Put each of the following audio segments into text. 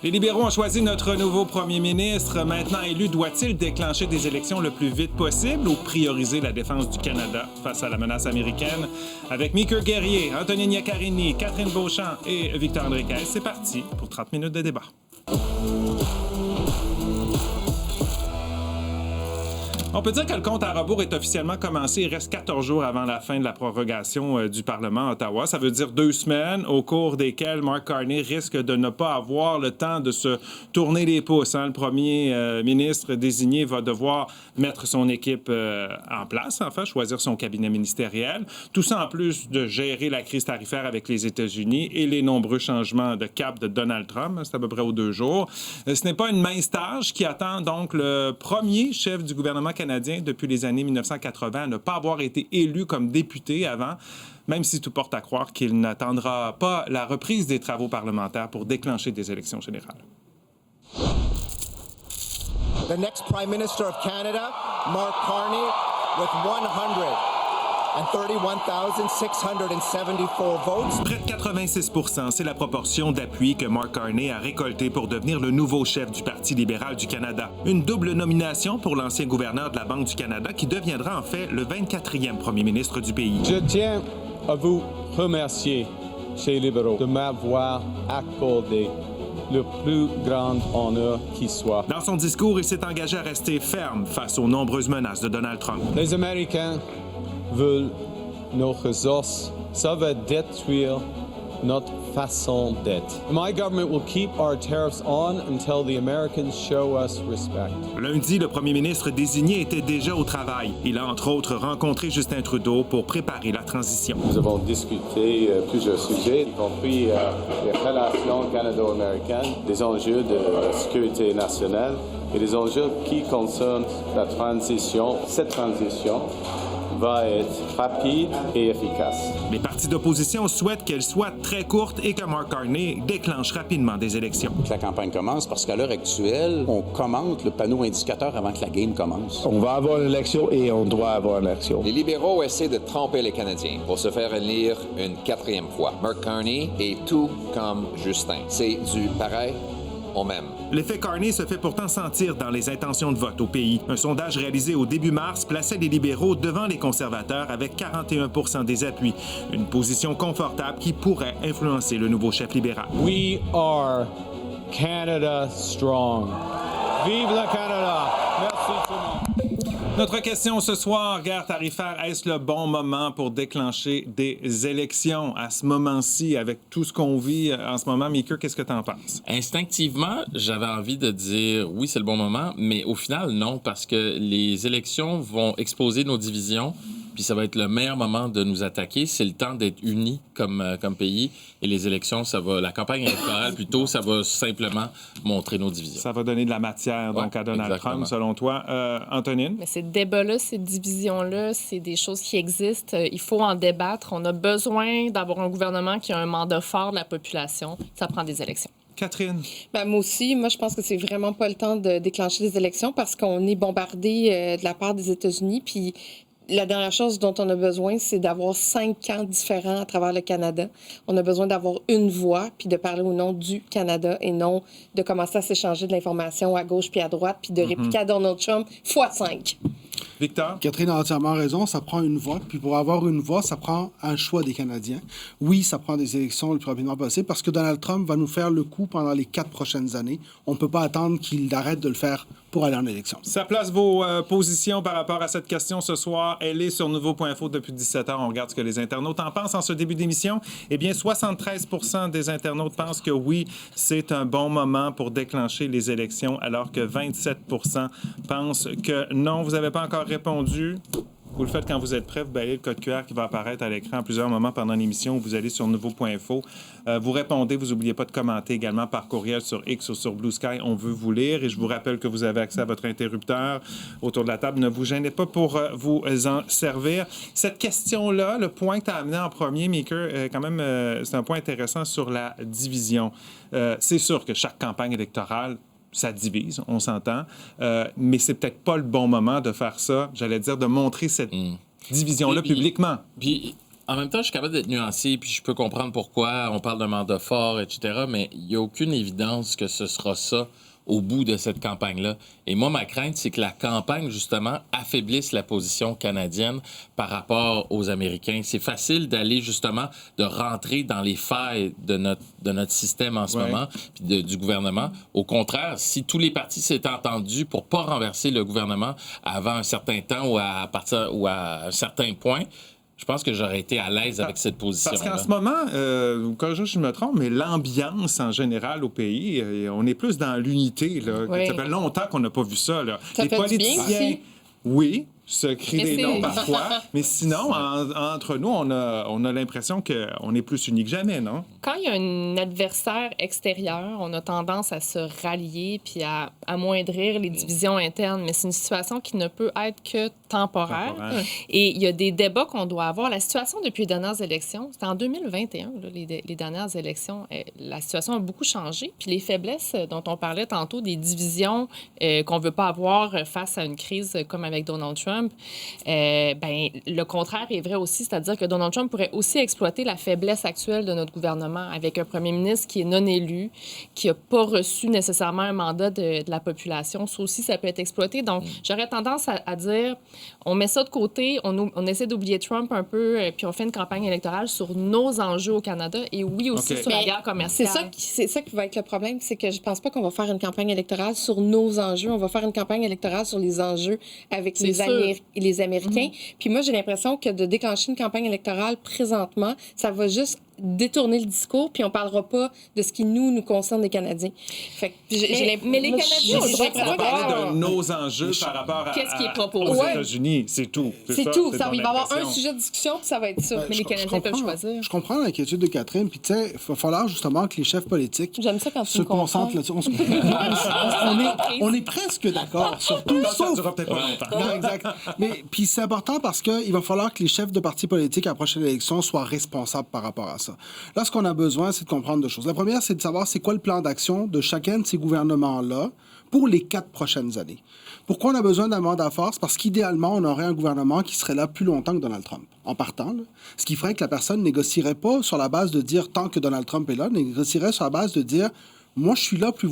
Les libéraux ont choisi notre nouveau premier ministre. Maintenant élu, doit-il déclencher des élections le plus vite possible ou prioriser la défense du Canada face à la menace américaine? Avec Mika Guerrier, Antonine Iaccarini, Catherine Beauchamp et Victor Henriquez, c'est parti pour 30 minutes de débat. On peut dire que le compte à rebours est officiellement commencé. Il reste 14 jours avant la fin de la prorogation du Parlement à Ottawa. Ça veut dire 2 semaines au cours desquelles Mark Carney risque de ne pas avoir le temps de se tourner les pouces. Le premier ministre désigné va devoir mettre son équipe en place, enfin, choisir son cabinet ministériel. Tout ça en plus de gérer la crise tarifaire avec les États-Unis et les nombreux changements de cap de Donald Trump. C'est à peu près aux 2 jours. Ce n'est pas une mince tâche qui attend donc le premier chef du gouvernement canadien depuis les années 1980 à ne pas avoir été élu comme député avant, même si tout porte à croire qu'il n'attendra pas la reprise des travaux parlementaires pour déclencher des élections générales. The next Prime Minister of Canada, Mark Carney, with 131,674 votes. Près de 86 %, c'est la proportion d'appui que Mark Carney a récolté pour devenir le nouveau chef du Parti libéral du Canada. Une double nomination pour l'ancien gouverneur de la Banque du Canada qui deviendra en fait le 24e premier ministre du pays. Je tiens à vous remercier, chers libéraux, de m'avoir accordé le plus grand honneur qui soit. Dans son discours, il s'est engagé à rester ferme face aux nombreuses menaces de Donald Trump. Les Américains veulent nos ressources. Ça va détruire notre façon d'être. My government will keep our tariffs on until the Americans show us respect. Lundi, le premier ministre désigné était déjà au travail. Il a entre autres rencontré Justin Trudeau pour préparer la transition. Nous avons discuté plusieurs sujets, y compris les relations canado-américaines, des enjeux de sécurité nationale et des enjeux qui concernent la transition. Cette transition va être rapide et efficace. Les partis d'opposition souhaitent qu'elle soit très courte et que Mark Carney déclenche rapidement des élections. Que la campagne commence parce qu'à l'heure actuelle, on commente le panneau indicateur avant que la game commence. On va avoir une élection et on doit avoir une élection. Les libéraux essaient de tromper les Canadiens pour se faire élire une 4e fois. Mark Carney est tout comme Justin. C'est du pareil au même. L'effet Carney se fait pourtant sentir dans les intentions de vote au pays. Un sondage réalisé au début mars plaçait les libéraux devant les conservateurs avec 41 % des appuis. Une position confortable qui pourrait influencer le nouveau chef libéral. We are Canada strong. Vive le Canada! Merci tout le monde. Notre question ce soir, guerre tarifaire, est-ce le bon moment pour déclencher des élections à ce moment-ci, avec tout ce qu'on vit en ce moment? Mika, qu'est-ce que tu en penses? Instinctivement, j'avais envie de dire oui, c'est le bon moment, mais au final, non, parce que les élections vont exposer nos divisions, puis ça va être le meilleur moment de nous attaquer. C'est le temps d'être unis comme pays, et les élections, la campagne électorale, plutôt, ça va simplement montrer nos divisions. Ça va donner de la matière, donc, à Donald Trump, selon toi. Antonine? Mais ces débats-là, ces divisions-là, c'est des choses qui existent. Il faut en débattre. On a besoin d'avoir un gouvernement qui a un mandat fort de la population. Ça prend des élections. Catherine? Moi aussi, je pense que c'est vraiment pas le temps de déclencher des élections parce qu'on est bombardé de la part des États-Unis. Puis la dernière chose dont on a besoin, c'est d'avoir 5 camps différents à travers le Canada. On a besoin d'avoir une voix, puis de parler au nom du Canada et non de commencer à s'échanger de l'information à gauche puis à droite, puis de répliquer à Donald Trump x5. Victor? Catherine a entièrement raison, ça prend une voix. Puis pour avoir une voix, ça prend un choix des Canadiens. Oui, ça prend des élections le plus rapidement possible parce que Donald Trump va nous faire le coup pendant les 4 prochaines années. On ne peut pas attendre qu'il arrête de le faire pour aller en élection. Ça place vos positions par rapport à cette question ce soir. Elle est sur Nouveau.info depuis 17 h. On regarde ce que les internautes en pensent en ce début d'émission. Eh bien, 73 % des internautes pensent que oui, c'est un bon moment pour déclencher les élections, alors que 27 % pensent que non. Vous n'avez pas encore répondu. Vous le faites quand vous êtes prêt, vous balayez le code QR qui va apparaître à l'écran à plusieurs moments pendant l'émission. Vous allez sur nouveau.info. Vous répondez, vous n'oubliez pas de commenter également par courriel sur X ou sur Blue Sky. On veut vous lire et je vous rappelle que vous avez accès à votre interrupteur autour de la table. Ne vous gênez pas pour vous en servir. Cette question-là, le point que tu as amené en premier, Mika, quand même, c'est un point intéressant sur la division. C'est sûr que chaque campagne électorale, ça divise, on s'entend, mais c'est peut-être pas le bon moment de faire ça, j'allais dire, de montrer cette division-là publiquement. Puis, En même temps, je suis capable d'être nuancé, puis je peux comprendre pourquoi on parle de mandat fort, etc., mais il n'y a aucune évidence que ce sera ça au bout de cette campagne-là. Et moi, ma crainte, c'est que la campagne, justement, affaiblisse la position canadienne par rapport aux Américains. C'est facile d'aller, justement, de rentrer dans les failles de notre système en ce moment, puis du gouvernement. Au contraire, si tous les partis s'étaient entendus pour pas renverser le gouvernement avant un certain temps ou à un certain point, je pense que j'aurais été à l'aise avec cette position-là. Parce qu'en ce moment, quand je me trompe, mais l'ambiance en général au pays, on est plus dans l'unité. Là. Oui. Ça fait longtemps qu'on n'a pas vu ça. Là. Ça Les fait du bien aussi. oui, se crient Mais des noms c'est- parfois, mais sinon, entre nous, on a l'impression qu'on est plus unis que jamais, non? Quand il y a un adversaire extérieur, on a tendance à se rallier puis à amoindrir les divisions internes, mais c'est une situation qui ne peut être que temporaire. Et il y a des débats qu'on doit avoir. La situation depuis les dernières élections, c'était en 2021, là, les dernières élections, la situation a beaucoup changé. Puis les faiblesses dont on parlait tantôt, des divisions qu'on ne veut pas avoir face à une crise comme avec Donald Trump, le contraire est vrai aussi, c'est-à-dire que Donald Trump pourrait aussi exploiter la faiblesse actuelle de notre gouvernement avec un premier ministre qui est non élu, qui n'a pas reçu nécessairement un mandat de la population. Ça aussi, ça peut être exploité. Donc, j'aurais tendance à dire, on met ça de côté, on essaie d'oublier Trump un peu, puis on fait une campagne électorale sur nos enjeux au Canada et oui aussi sur la guerre commerciale. C'est ça qui va être le problème, c'est que je pense pas qu'on va faire une campagne électorale sur nos enjeux, on va faire une campagne électorale sur les enjeux avec les Américains. Puis moi, j'ai l'impression que de déclencher une campagne électorale présentement, ça va juste détourner le discours, puis on parlera pas de ce qui nous concerne les Canadiens. Fait que mais les Canadiens ont le droit de On parle savoir de nos enjeux par rapport qu'est-ce qui est proposé. aux États-Unis, c'est tout. C'est tout. c'est Ça, ton il va y avoir un impression. sujet de discussion, puis ça va être ça. Mais les Canadiens peuvent choisir. Je comprends l'inquiétude de Catherine, puis tu sais, il va falloir justement que les chefs politiques J'aime ça quand tu se me comprends. concentrent là-dessus. On est presque d'accord sur tout, Ça sauf... durera peut-être pas longtemps. Non, exact. Mais puis c'est important parce qu'il va falloir que les chefs de partis politiques à la prochaine élection soient responsables par rapport à ça. Là, ce qu'on a besoin, c'est de comprendre deux choses. La première, c'est de savoir c'est quoi le plan d'action de chacun de ces gouvernements-là pour les 4 prochaines années. Pourquoi on a besoin d'un mandat fort? C'est parce qu'idéalement, on aurait un gouvernement qui serait là plus longtemps que Donald Trump, en partant. Là. Ce qui ferait que la personne négocierait pas sur la base de dire tant que Donald Trump est là, négocierait sur la base de dire moi, je suis là plus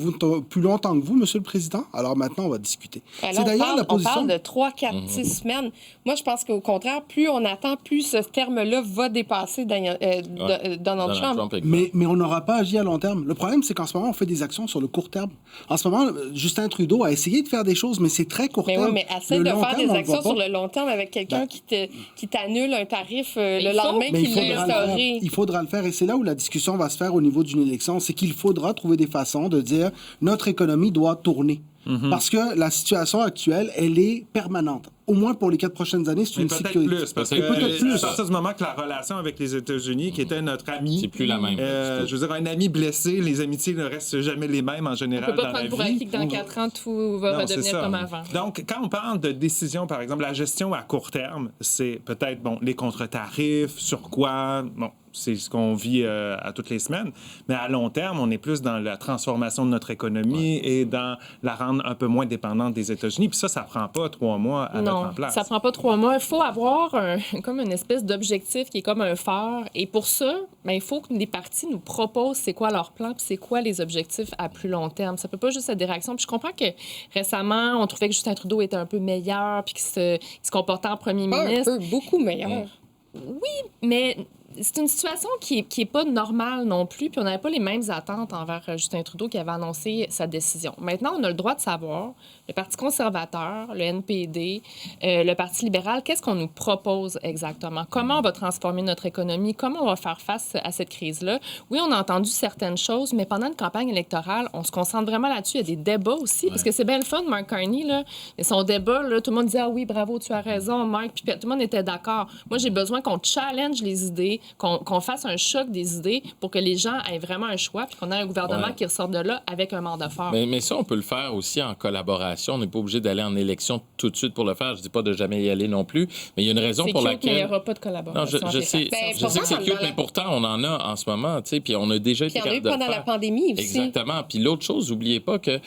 longtemps que vous, Monsieur le Président. Alors maintenant, on va discuter. Alors, on parle de 3, 4, 6 semaines. Moi, je pense qu'au contraire, plus on attend, plus ce terme-là va dépasser Donald Trump. Mais on n'aura pas agi à long terme. Le problème, c'est qu'en ce moment, on fait des actions sur le court terme. En ce moment, Justin Trudeau a essayé de faire des choses, mais c'est très court terme. Oui, mais essaie de faire des actions sur le long terme avec quelqu'un qui t'annule un tarif le lendemain qu'il l'a instauré. Il faudra le faire. Et c'est là où la discussion va se faire au niveau d'une élection. C'est qu'il faudra trouver des façon de dire notre économie doit tourner. Parce que la situation actuelle, elle est permanente. Au moins pour les 4 prochaines années, c'est une sécurité. Peut-être plus, parce que à partir du moment que la relation avec les États-Unis, qui était notre ami... C'est plus la même. je veux dire, un ami blessé, les amitiés ne restent jamais les mêmes en général on peut pas dans la prendre pour vie. acquis que dans 4 ans, tout va redevenir comme avant. Donc, quand on parle de décision, par exemple, la gestion à court terme, c'est peut-être, les contre-tarifs, sur quoi... c'est ce qu'on vit à toutes les semaines. Mais à long terme, on est plus dans la transformation de notre économie et dans la rendre un peu moins dépendante des États-Unis. Puis ça prend pas 3 mois à mettre en place. Ça prend pas 3 mois. Il faut avoir comme une espèce d'objectif qui est comme un phare. Et pour ça, il faut que les partis nous proposent c'est quoi leur plan puis c'est quoi les objectifs à plus long terme. Ça peut pas juste être des réactions. Puis je comprends que récemment, on trouvait que Justin Trudeau était un peu meilleur puis qu'il se comportait en premier ministre. Un peu, beaucoup meilleur. Oui, mais... c'est une situation qui est pas normale non plus, puis on n'avait pas les mêmes attentes envers Justin Trudeau qui avait annoncé sa décision. Maintenant, on a le droit de savoir, le Parti conservateur, le NPD, le Parti libéral, qu'est-ce qu'on nous propose exactement? Comment on va transformer notre économie? Comment on va faire face à cette crise-là? Oui, on a entendu certaines choses, mais pendant une campagne électorale, on se concentre vraiment là-dessus. Il y a des débats aussi, parce que c'est bien le fun, Mark Carney, là, et son débat, là, tout le monde disait « Ah oui, bravo, tu as raison, Mark », puis tout le monde était d'accord. Moi, j'ai besoin qu'on challenge les idées, qu'on fasse un choc des idées pour que les gens aient vraiment un choix puis qu'on ait un gouvernement qui ressorte de là avec un mandat fort. Mais ça, on peut le faire aussi en collaboration. On n'est pas obligé d'aller en élection tout de suite pour le faire. Je dis pas de jamais y aller non plus, mais il y a une raison pour laquelle... mais il n'y aura pas de collaboration. Non, je sais que c'est cute, mais pourtant, on en a en ce moment, tu sais, puis on a déjà été capable de le faire. pendant la pandémie aussi. Exactement. Puis l'autre chose, n'oubliez pas qu'il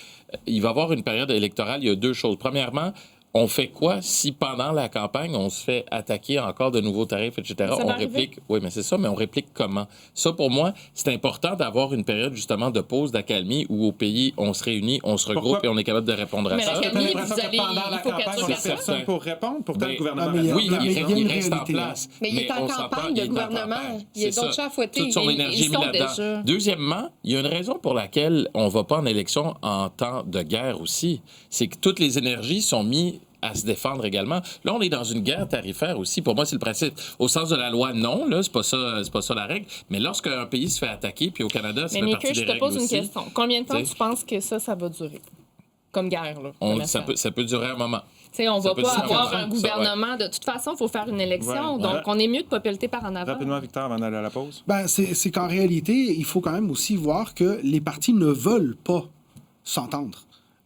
va y avoir une période électorale. Il y a 2 choses. Premièrement, on fait quoi si pendant la campagne, on se fait attaquer encore de nouveaux tarifs, etc.? On réplique. Oui, mais c'est ça, mais on réplique comment? Ça, pour moi, c'est important d'avoir une période justement de pause, d'accalmie, où au pays, on se réunit, on se regroupe et on est capable de répondre à ça. T'as l'impression que pendant la campagne, on n'a personne pour répondre? Pourtant, le gouvernement... Oui, il reste en place. Mais il est en campagne, le gouvernement. Il y a d'autres chats à fouetter. Toute son énergie est mise là-dedans. Deuxièmement, il y a une raison pour laquelle on ne va pas en élection en temps de guerre aussi. C'est que toutes les énergies sont mises à se défendre également. Là, on est dans une guerre tarifaire aussi. Pour moi, c'est le principe. Au sens de la loi, non, là, c'est pas ça la règle. Mais lorsqu'un pays se fait attaquer, puis au Canada, c'est fait partie des règles aussi. Mais Nico, je te pose une question. Combien de temps tu penses que ça va durer? Comme guerre, là. Ça peut durer un moment. T'sais, on ne va pas avoir un gouvernement. De toute façon, il faut faire une élection. Donc, on est mieux de ne pas pelleter par en avant. Rapidement, Victor, avant d'aller à la pause. C'est qu'en réalité, il faut quand même aussi voir que les partis ne veulent pas s'entendre.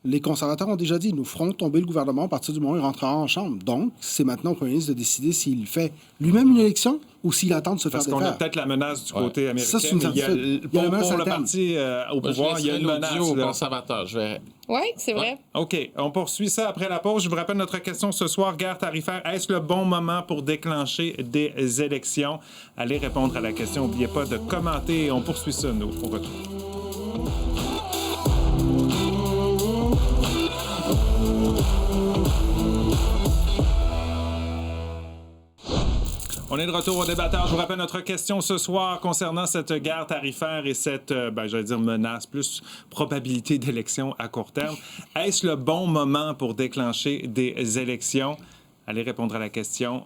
Les conservateurs ont déjà dit, nous ferons tomber le gouvernement à partir du moment où il rentrera en chambre. Donc, c'est maintenant au premier ministre de décider s'il fait lui-même une élection ou s'il attend de se faire défaire. Parce qu'on a peut-être la menace du côté américain. Ça, c'est une certitude. Pour le parti au pouvoir, il y a une menace. Aux conservateurs, je verrai. Oui, c'est vrai. OK. On poursuit ça après la pause. Je vous rappelle notre question ce soir. Guerre tarifaire, est-ce le bon moment pour déclencher des élections? Allez répondre à la question. N'oubliez pas de commenter. On poursuit ça, nous, au retour. On est de retour au débatteur. Je vous rappelle notre question ce soir concernant cette guerre tarifaire et cette, menace, plus probabilité d'élection à court terme. Est-ce le bon moment pour déclencher des élections? Allez répondre à la question.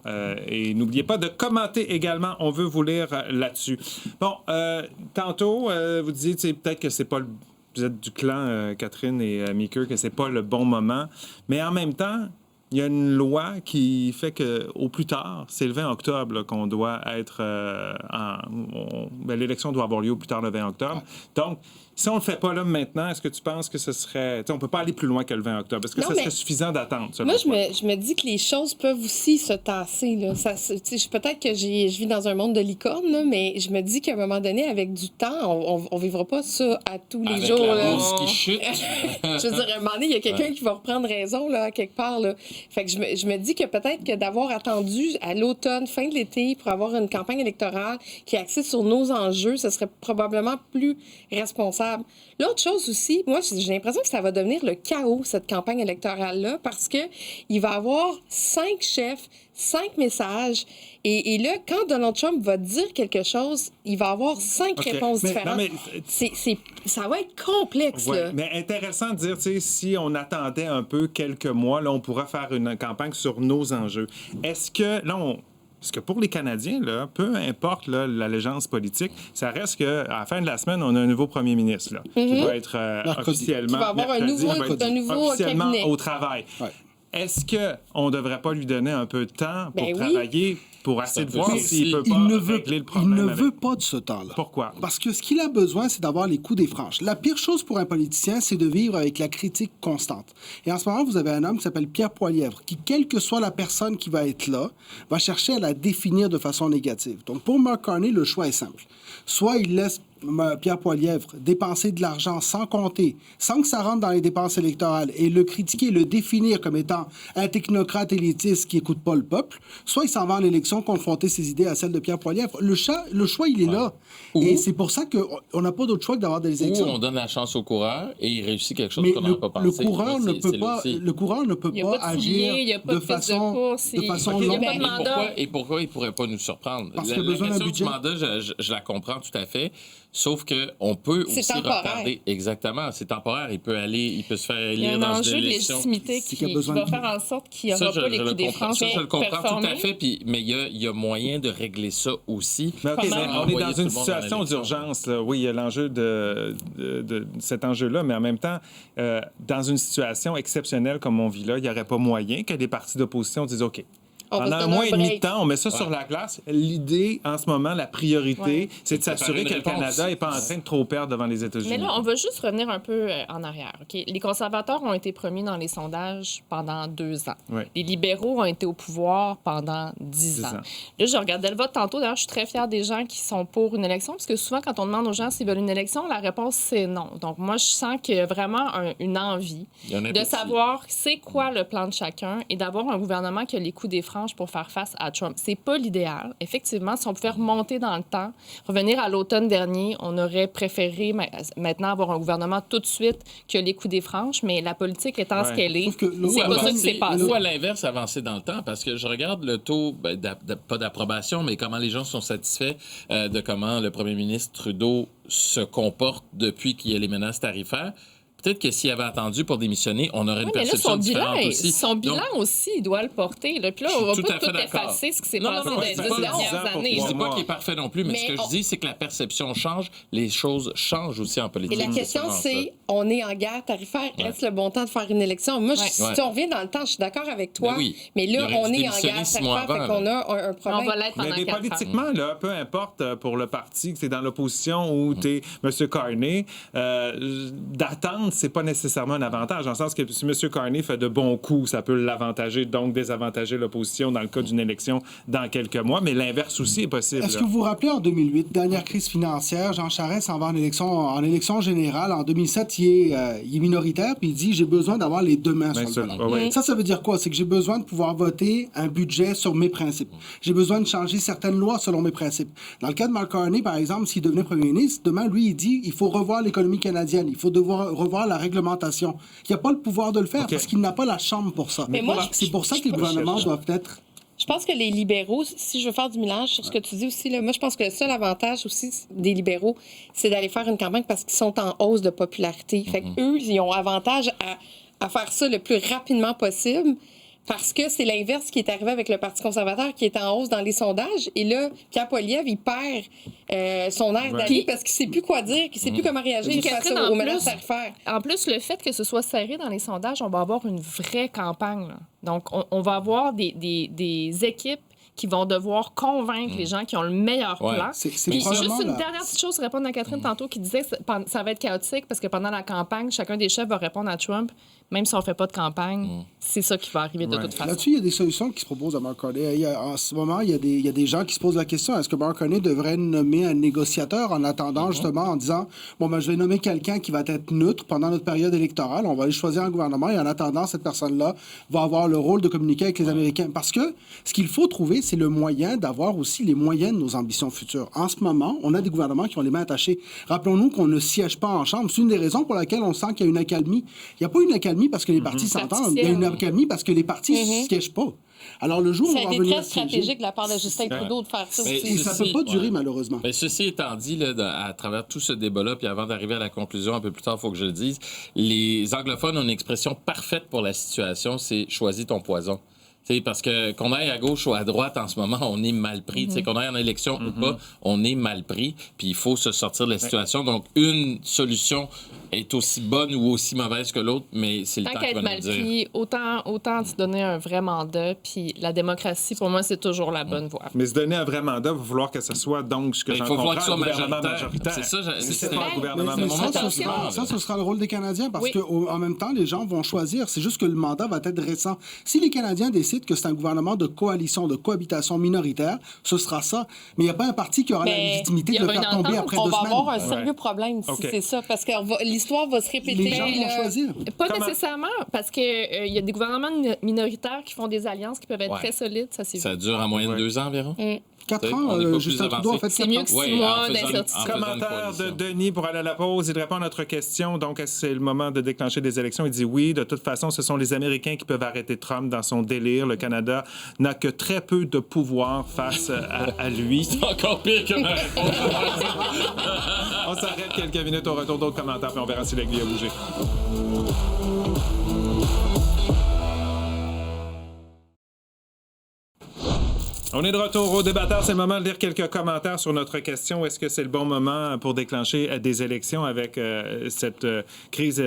Et n'oubliez pas de commenter également. On veut vous lire là-dessus. Bon, tantôt, vous disiez peut-être que c'est pas le... Vous êtes du clan, Catherine et Meeker, que c'est pas le bon moment. Mais en même temps, il y a une loi qui fait qu'au plus tard, c'est le 20 octobre là, qu'on doit être l'élection doit avoir lieu au plus tard le 20 octobre. Donc, si on ne le fait pas là maintenant, est-ce que tu penses que ce serait... on ne peut pas aller plus loin que le 20 octobre. Est-ce que serait suffisant d'attendre? Moi, je me dis que les choses peuvent aussi se tasser. Là. Peut-être que je vis dans un monde de licorne, là, mais je me dis qu'à un moment donné, avec du temps, on ne vivra pas ça à tous les jours. Avec la bourse qui chute. Je veux dire, à un moment donné, il y a quelqu'un qui va reprendre raison là, quelque part. Là. Fait que je me dis que peut-être que d'avoir attendu à l'automne, fin de l'été, pour avoir une campagne électorale qui est axée sur nos enjeux, ce serait probablement plus responsable. L'autre chose aussi, moi, j'ai l'impression que ça va devenir le chaos, cette campagne électorale-là, parce qu'il va y avoir 5 chefs, 5 messages, et là, quand Donald Trump va dire quelque chose, il va avoir 5 réponses différentes. Ça va être complexe, là. Mais intéressant de dire, si on attendait un peu quelques mois, là, on pourra faire une campagne sur nos enjeux. Est-ce que pour les Canadiens, là, peu importe là, l'allégeance politique, ça reste qu'à la fin de la semaine, on a un nouveau premier ministre là, qui va être officiellement... Qui va avoir un nouveau officiellement cabinet. au travail. Ouais. Est-ce qu'on ne devrait pas lui donner un peu de temps pour travailler, pour essayer de voir s'il peut pas régler le problème? Il ne veut pas de ce temps-là. Pourquoi? Parce que ce qu'il a besoin, c'est d'avoir les coups des franches. La pire chose pour un politicien, c'est de vivre avec la critique constante. Et en ce moment, vous avez un homme qui s'appelle Pierre Poilievre, qui, quelle que soit la personne qui va être là, va chercher à la définir de façon négative. Donc, pour Mark Carney, le choix est simple. Soit il laisse Pierre Poilievre dépenser de l'argent sans compter, sans que ça rentre dans les dépenses électorales, et le critiquer, le définir comme étant un technocrate élitiste qui n'écoute pas le peuple, soit il s'en va en élection confronter ses idées à celles de Pierre Poilievre. Le choix, il est là. Et c'est pour ça qu'on n'a pas d'autre choix que d'avoir des élections. Ou on donne la chance au coureur et il réussit quelque chose qu'on n'aurait pas pensé. Le coureur ne peut pas agir de façon longue. Et pourquoi il ne pourrait pas nous surprendre? Parce qu'il a besoin d'un budget. Du mandat, je la comprends tout à fait. Sauf qu'on peut aussi retarder. Exactement, c'est temporaire. Il peut se faire élire dans une élection. Il y a un enjeu de légitimité qui va faire en sorte qu'il n'y aura pas les coups des franches. Ça, je le comprends tout à fait. Mais il y a moyen de régler ça aussi. Mais on est dans une situation d'urgence. Là. Oui, il y a l'enjeu de cet enjeu-là, mais en même temps, dans une situation exceptionnelle comme on vit là, il n'y aurait pas moyen que les partis d'opposition disent OK. On va Pendant se un donner mois un et demi de break. temps, on met ça sur la glace. L'idée, en ce moment, la priorité, c'est de s'assurer que le Canada n'est pas en train de trop perdre devant les États-Unis. Mais là, on va juste revenir un peu en arrière. OK? Les conservateurs ont été premiers dans les sondages pendant 2 ans. Oui. Les libéraux ont été au pouvoir pendant 10 ans. Là, je regardais le vote tantôt. D'ailleurs, je suis très fière des gens qui sont pour une élection, parce que souvent, quand on demande aux gens s'ils veulent une élection, la réponse, c'est non. Donc, moi, je sens qu'il y a vraiment une envie de savoir c'est quoi le plan de chacun et d'avoir un gouvernement qui a les coups des franges pour faire face à Trump. C'est pas l'idéal. Effectivement, si on pouvait remonter dans le temps, revenir à l'automne dernier, on aurait préféré maintenant avoir un gouvernement tout de suite qui a les coups des franges, mais la politique étant ce qu'elle est, c'est pas ça qui s'est passé. Ou à l'inverse, avancer dans le temps, parce que je regarde le taux, pas d'approbation, mais comment les gens sont satisfaits de comment le premier ministre Trudeau se comporte depuis qu'il y a les menaces tarifaires. Peut-être que s'il avait attendu pour démissionner, on aurait une perception différente aussi. Son bilan aussi, il doit le porter. Là. Puis là, on va pas tout effacer ce qui s'est passé dans les 10 dernières années. Je dis pas qu'il est parfait non plus, mais ce que je dis, c'est que la perception change, les choses changent aussi en politique. Et la question, c'est, on est en guerre tarifaire, est-ce le bon temps de faire une élection? Moi, si on revient dans le temps, je suis d'accord avec toi, mais là, on est en guerre tarifaire, fait qu'on a un problème. On va l'être pendant 4 ans. Mais politiquement, là, peu importe pour le parti, que c'est dans l'opposition ou tu es M. Carney, d'attendre, c'est pas nécessairement un avantage, dans le sens que si M. Carney fait de bons coups, ça peut l'avantager, donc désavantager l'opposition dans le cas d'une élection dans quelques mois, mais l'inverse aussi est possible. Est-ce que vous vous rappelez, en 2008, dernière crise financière, Jean Charest s'en va en élection générale. En 2007, il est minoritaire, puis il dit « J'ai besoin d'avoir les deux mains sur le volant ». Ça veut dire quoi? C'est que j'ai besoin de pouvoir voter un budget sur mes principes. J'ai besoin de changer certaines lois selon mes principes. Dans le cas de Mark Carney, par exemple, s'il devenait premier ministre, demain, lui, il dit il faut revoir l'économie canadienne, il faut revoir la réglementation. Il n'a pas le pouvoir de le faire parce qu'il n'a pas la chambre pour ça. Mais moi, c'est pour ça que les gouvernements doivent être... Je pense que les libéraux, si je veux faire du mélange sur ce que tu dis aussi, là, moi, je pense que le seul avantage aussi des libéraux, c'est d'aller faire une campagne parce qu'ils sont en hausse de popularité. Fait qu'eux, ils ont avantage à faire ça le plus rapidement possible. Parce que c'est l'inverse qui est arrivé avec le Parti conservateur qui est en hausse dans les sondages. Et là, Pierre Poilievre, il perd son air d'aller parce qu'il ne sait plus quoi dire, qu'il ne sait plus comment réagir face aux menaces tarifaires. En plus, le fait que ce soit serré dans les sondages, on va avoir une vraie campagne. Là. Donc, on va avoir des équipes qui vont devoir convaincre les gens qui ont le meilleur plan. C'est Puis juste une dernière petite chose, répondre à Catherine tantôt, qui disait que ça va être chaotique parce que pendant la campagne, chacun des chefs va répondre à Trump, même si on ne fait pas de campagne. C'est ça qui va arriver de toute façon. Là-dessus, il y a des solutions qui se proposent à Mark Carney. En ce moment, il y a des gens qui se posent la question, est-ce que Mark Carney devrait nommer un négociateur en attendant justement, en disant, je vais nommer quelqu'un qui va être neutre pendant notre période électorale, on va aller choisir un gouvernement et en attendant, cette personne-là va avoir le rôle de communiquer avec les Américains. Parce que ce qu'il faut trouver, c'est le moyen d'avoir aussi les moyens de nos ambitions futures. En ce moment, on a des gouvernements qui ont les mains attachées. Rappelons-nous qu'on ne siège pas en chambre. C'est une des raisons pour laquelle on sent qu'il y a une accalmie. Il n'y a pas une accalmie parce que les partis s'entendent. Il y a une accalmie parce que les partis ne siègent pas. Alors, le jour où on va venir... Ça a été très stratégique de la part de Justin Trudeau de faire ça aussi. Et ça ne peut pas durer, malheureusement. Mais ceci étant dit, là, à travers tout ce débat-là, puis avant d'arriver à la conclusion un peu plus tard, il faut que je le dise, les anglophones ont une expression parfaite pour la situation, c'est « choisis ton poison ». T'sais, parce que qu'on aille à gauche ou à droite en ce moment, on est mal pris. Qu'on aille en élection ou pas, on est mal pris. Puis il faut se sortir de la situation. Donc, une solution est aussi bonne ou aussi mauvaise que l'autre, mais c'est le temps qui va nous dire. Pris, autant se donner un vrai mandat. Puis la démocratie, pour moi, c'est toujours la bonne voie. Mais se donner un vrai mandat, il va falloir que ce soit, donc, ce que j'en comprends, que ce soit majoritaire. C'est ça, c'est pas un gouvernement majoritaire. Ça, ce sera le rôle des Canadiens, parce qu'en même temps, les gens vont choisir. C'est juste que le mandat va être récent. Si les Canadiens décident que c'est un gouvernement de coalition, de cohabitation minoritaire, ce sera ça. Mais il n'y a pas un parti qui aura la légitimité de le faire tomber après 2 semaines. On va avoir un sérieux problème si c'est ça, parce que l'histoire va se répéter. Les gens vont choisir. Pas nécessairement, parce qu'il y a des gouvernements minoritaires qui font des alliances qui peuvent être très solides. Ça dure en moyenne 2 ans environ. 4 ans, Justin Trudeau a fait 4 ans. C'est mieux que 6 mois d'incertitude. Commentaire de Denis pour aller à la pause. Il répond à notre question. Donc, est-ce que c'est le moment de déclencher des élections? Il dit oui. De toute façon, ce sont les Américains qui peuvent arrêter Trump dans son délire. Le Canada n'a que très peu de pouvoir face à lui. C'est encore pire que ma réponse. On s'arrête quelques minutes au retour d'autres commentaires, puis on verra si l'aiguille a bougé. On est de retour au débatteur. C'est le moment de lire quelques commentaires sur notre question. Est-ce que c'est le bon moment pour déclencher des élections avec cette crise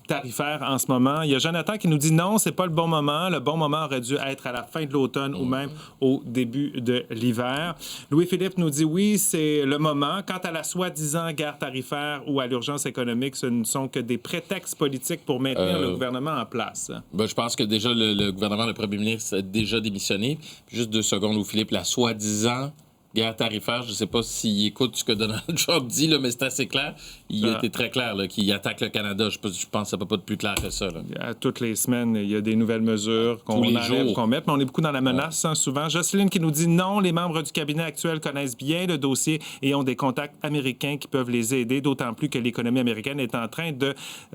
tarifaire en ce moment? Il y a Jonathan qui nous dit non, c'est pas le bon moment. Le bon moment aurait dû être à la fin de l'automne ou même au début de l'hiver. Louis-Philippe nous dit oui, c'est le moment. Quant à la soi-disant guerre tarifaire ou à l'urgence économique, ce ne sont que des prétextes politiques pour maintenir le gouvernement en place. Ben, je pense que déjà le gouvernement, le premier ministre a déjà démissionné. Juste 2 secondes, Louis-Philippe, la soi-disant guerre tarifaire, je ne sais pas s'il écoute ce que Donald Trump dit, là, mais c'est assez clair. Il a été très clair qu'il attaque le Canada. Je pense que ça ne peut pas être plus clair que ça. Là. Toutes les semaines, il y a des nouvelles mesures qu'on enlève, qu'on met, mais on est beaucoup dans la menace, souvent. Jocelyne qui nous dit non, les membres du cabinet actuel connaissent bien le dossier et ont des contacts américains qui peuvent les aider, d'autant plus que l'économie américaine est en train de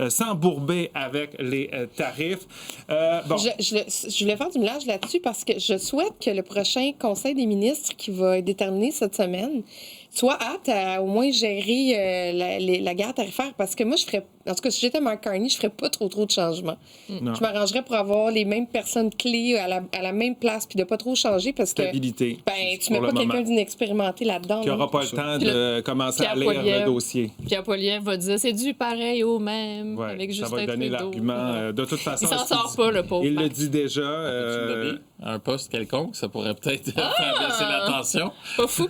s'embourber avec les tarifs. Bon. Je voulais faire du mélange là-dessus parce que je souhaite que le prochain Conseil des ministres qui va être déterminé cette semaine soit apte à au moins gérer la guerre tarifaire parce que moi, en tout cas, si j'étais Mark Carney, je ferais pas trop de changements. Je m'arrangerais pour avoir les mêmes personnes clés à la même place puis de pas trop changer parce Stabilité, que tu mets pas quelqu'un d'inexpérimenté là-dedans. Qui n'aura pas le temps de commencer à lire le dossier. Pierre Poilievre va dire c'est du pareil au même avec Justin Trudeau. Ça va donner l'argument. De toute façon, il s'en sort pas, le pauvre. Il le dit déjà. Un poste quelconque, ça pourrait peut-être faire baisser la tension. Pas fou.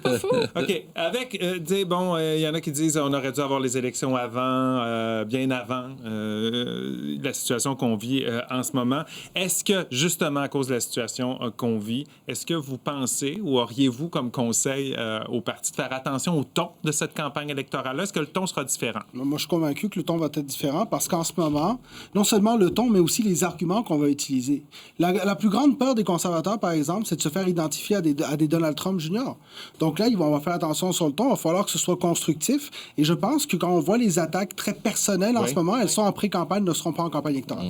OK. Avec, il y en a qui disent on aurait dû avoir les élections avant, bien avant la situation qu'on vit en ce moment. Est-ce que, justement, à cause de la situation qu'on vit, est-ce que vous pensez ou auriez-vous comme conseil au parti de faire attention au ton de cette campagne électorale-là? Est-ce que le ton sera différent? Moi, je suis convaincu que le ton va être différent parce qu'en ce moment, non seulement le ton, mais aussi les arguments qu'on va utiliser. La plus grande peur des conservateurs, par exemple, c'est de se faire identifier à des Donald Trump Jr. Donc là, on va faire attention sur le ton. Il va falloir que ce soit constructif. Et je pense que quand on voit les attaques très personnelles en ce moment, elles sont en pré-campagne, ne seront pas en campagne électorale.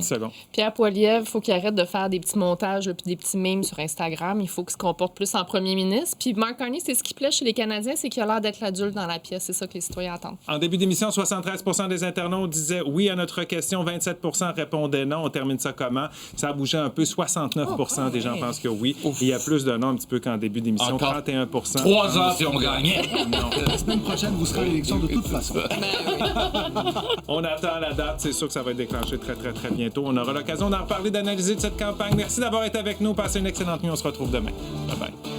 Pierre Poilievre, il faut qu'il arrête de faire des petits montages puis des petits memes sur Instagram. Il faut qu'il se comporte plus en premier ministre. Puis Mark Carney, c'est ce qui plaît chez les Canadiens, c'est qu'il a l'air d'être l'adulte dans la pièce. C'est ça que les citoyens attendent. En début d'émission, 73 des internautes disaient oui à notre question, 27 répondaient non. On termine ça comment? Ça a bougé un peu. 69 des gens pensent que oui. Il y a plus de non un petit peu qu'en début d'émission. Encore 31 3 heures si on gagnait. Non. La semaine prochaine, vous serez à l'élection de toute façon. On attend la date. C'est sûr que ça va être déclenché très, très, très bientôt. On aura l'occasion d'en reparler, d'analyser de cette campagne. Merci d'avoir été avec nous. Passez une excellente nuit. On se retrouve demain. Bye-bye.